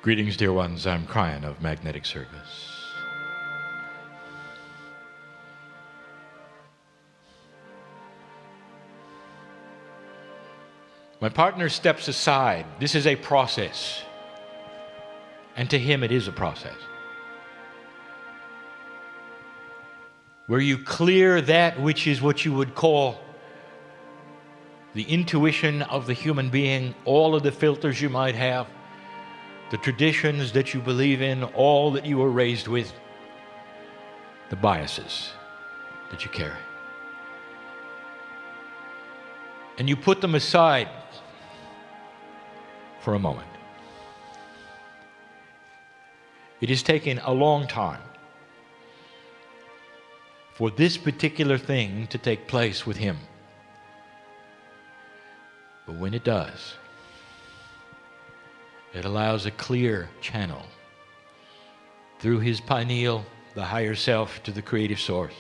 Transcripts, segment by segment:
Greetings, dear ones. I'm Kryon of Magnetic Service. My partner steps aside. This is a process. And to him, it is a process. Where you clear that which is what you would call the intuition of the human being, all of the filters you might have, the traditions that you believe in, all that you were raised with, the biases that you carry. And you put them aside for a moment. It has taken a long time for this particular thing to take place with him. But when it does, it allows a clear channel through his pineal, the higher self, to the creative source.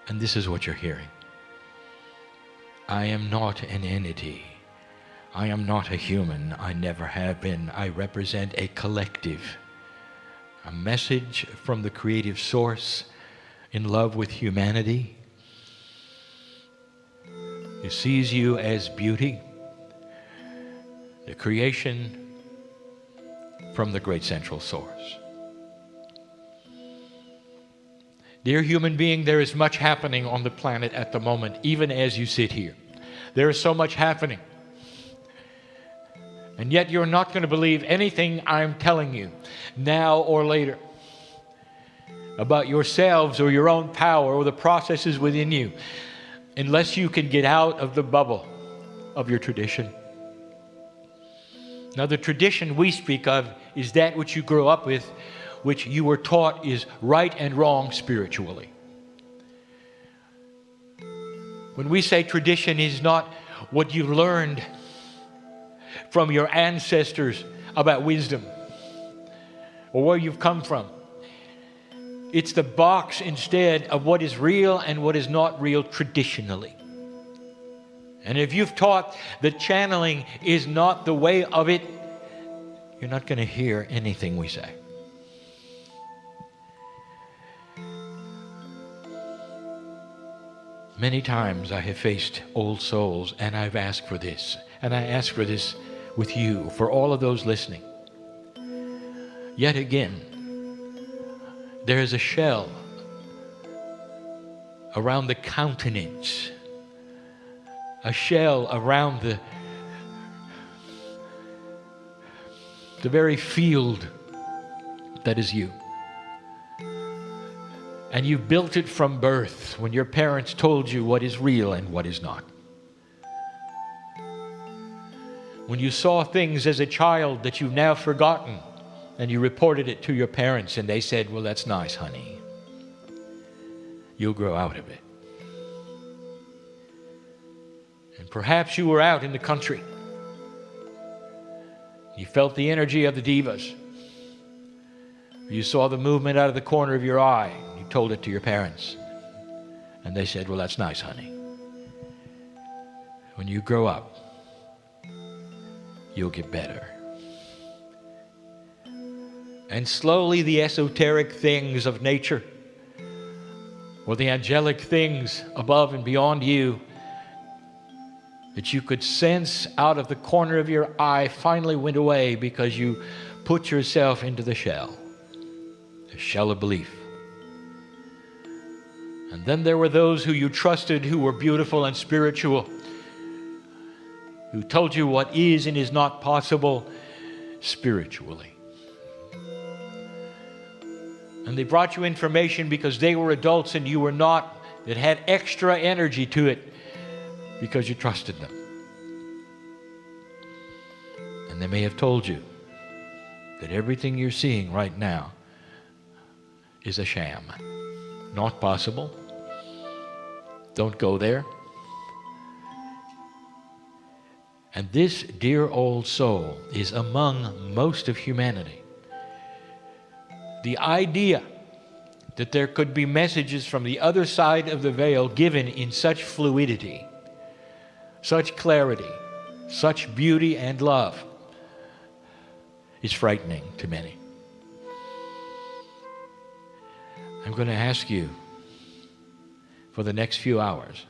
And this is what you're hearing. I am not an entity. I am not a human. I never have been. I represent a collective. A message from the creative source in love with humanity. He sees you as beauty, the creation from the great central source. Dear human being, there is much happening on the planet at the moment, even as you sit here. There is so much happening. And yet you're not going to believe anything I'm telling you, now or later, about yourselves or your own power or the processes within you, unless you can get out of the bubble of your tradition. Now, the tradition we speak of is that which you grew up with, which you were taught is right and wrong spiritually. When we say tradition is not what you learned from your ancestors about wisdom or where you've come from. It's the box instead of what is real and what is not real traditionally. And if you've taught that channeling is not the way of it, you're not going to hear anything we say. Many times I have faced old souls and I've asked for this. And I ask for this with you, for all of those listening. Yet again, there is a shell around the countenance, a shell around the very field that is you. And you built it from birth when your parents told you what is real and what is not. When you saw things as a child that you've now forgotten, and you reported it to your parents, and they said, well, that's nice, honey. You'll grow out of it. And perhaps you were out in the country. You felt the energy of the divas. You saw the movement out of the corner of your eye. You told it to your parents. And they said, well, that's nice, honey. When you grow up, you'll get better. And slowly the esoteric things of nature, or the angelic things above and beyond you, that you could sense out of the corner of your eye, finally went away because you put yourself into the shell of belief. And then there were those who you trusted who were beautiful and spiritual, who told you what is and is not possible spiritually. And they brought you information because they were adults and you were not, that had extra energy to it because you trusted them. And they may have told you that everything you're seeing right now is a sham. Not possible. Don't go there. And this dear old soul is among most of humanity. The idea that there could be messages from the other side of the veil given in such fluidity, such clarity, such beauty and love, is frightening to many. I'm going to ask you for the next few hours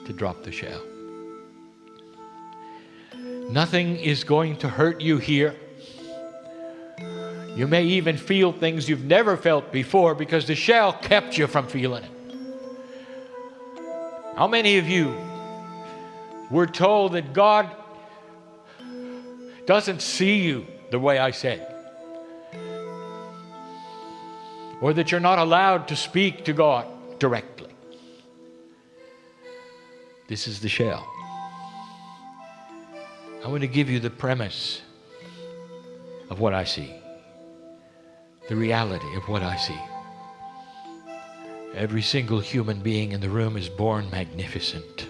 to drop the shell. Nothing is going to hurt you here. You may even feel things you've never felt before because the shell kept you from feeling it. How many of you were told that God doesn't see you the way I said? Or that you're not allowed to speak to God directly? This is the shell. I want to give you the premise of what I see, the reality of what I see. Every single human being in the room is born magnificent,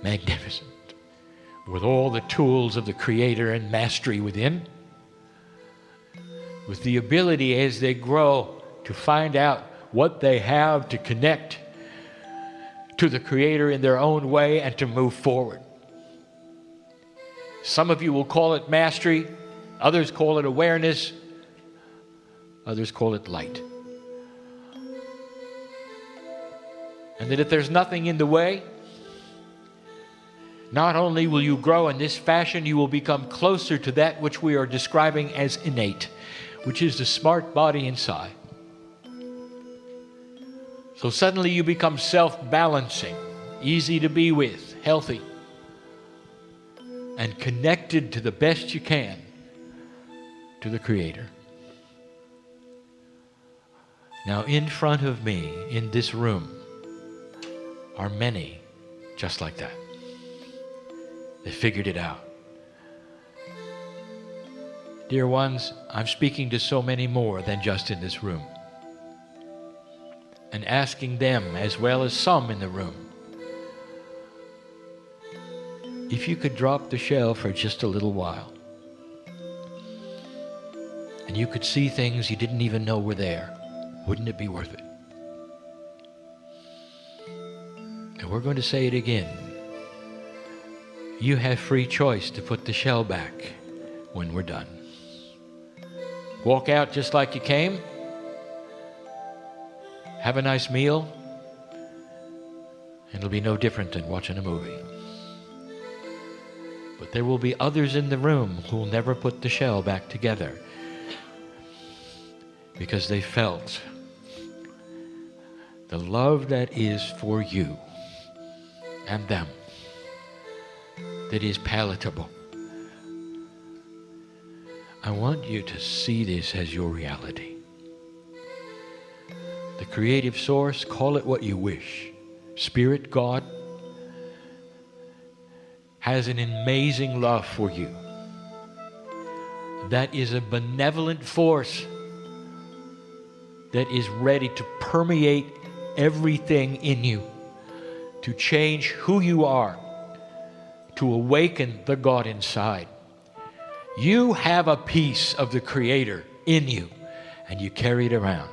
magnificent, with all the tools of the Creator and mastery within, with the ability as they grow to find out what they have to connect to the Creator in their own way and to move forward. Some of you will call it mastery, others call it awareness, others call it light. And that if there's nothing in the way, not only will you grow in this fashion, you will become closer to that which we are describing as innate, which is the smart body inside. So suddenly you become self-balancing, easy to be with, healthy, and connected to the best you can to the Creator. Now, in front of me, in this room, are many just like that. They figured it out. Dear ones, I'm speaking to so many more than just in this room, and asking them, as well as some in the room, if you could drop the shell for just a little while, and you could see things you didn't even know were there, wouldn't it be worth it? And we're going to say it again. You have free choice to put the shell back when we're done. Walk out just like you came. Have a nice meal. And it'll be no different than watching a movie. But there will be others in the room who will never put the shell back together because they felt the love that is for you and them, that is palatable. I want you to see this as your reality. The creative source, call it what you wish. Spirit, God, has an amazing love for you. That is a benevolent force that is ready to permeate everything in you, to change who you are, to awaken the God inside. You have a piece of the Creator in you, and you carry it around.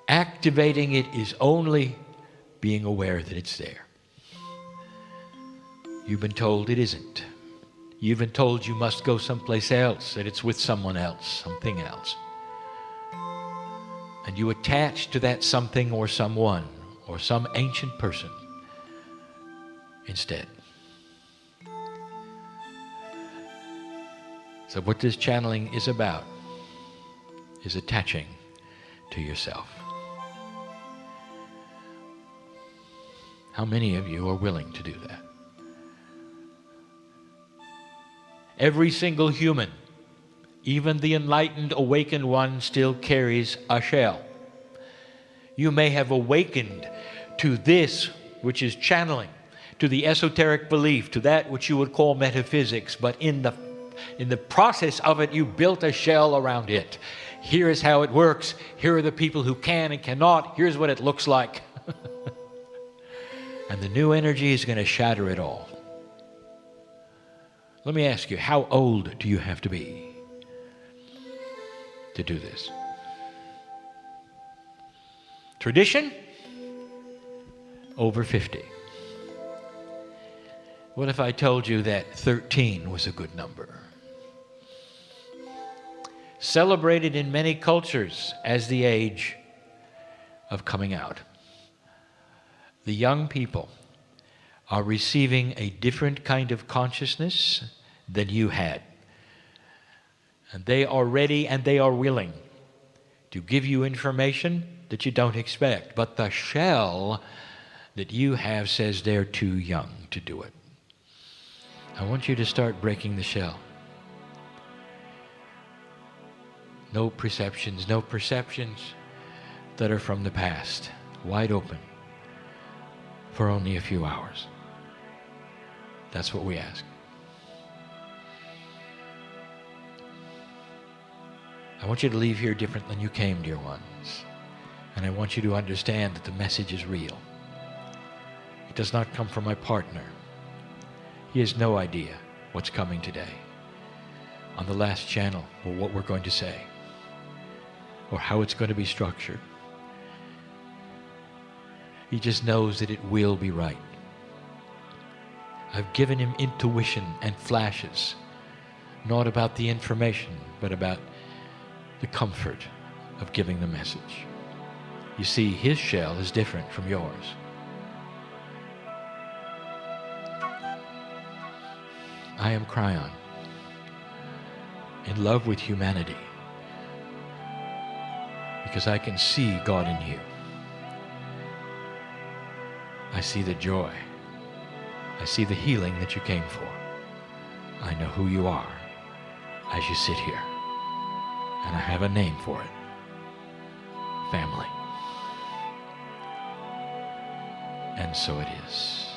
Activating it is only being aware that it's there. You've been told it isn't. You've been told you must go someplace else, that it's with someone else, something else. And you attach to that something or someone or some ancient person instead. So what this channeling is about is attaching to yourself. How many of you are willing to do that? Every single human, even the enlightened, awakened one, still carries a shell. You may have awakened to this, which is channeling, to the esoteric belief, to that which you would call metaphysics, but in the process of it, you built a shell around it. Here is how it works. Here are the people who can and cannot. Here's what it looks like. And the new energy is going to shatter it all. Let me ask you, how old do you have to be to do this? Tradition? Over 50. What if I told you that 13 was a good number? celebrated in many cultures as the age of coming out. The young people are receiving a different kind of consciousness than you had. And they are ready and they are willing to give you information that you don't expect. But the shell that you have says they're too young to do it. I want you to start breaking the shell. No perceptions that are from the past. Wide open for only a few hours. That's what we ask. I want you to leave here different than you came, dear ones. And I want you to understand that the message is real. It does not come from my partner. He has no idea what's coming today on the last channel, or what we're going to say, or how it's going to be structured. He just knows that it will be right. I've given him intuition and flashes, not about the information, but about the comfort of giving the message. You see, his shell is different from yours. I am Kryon, in love with humanity, because I can see God in you. I see the joy. I see the healing that you came for. I know who you are as you sit here. And I have a name for it. Family. And so it is.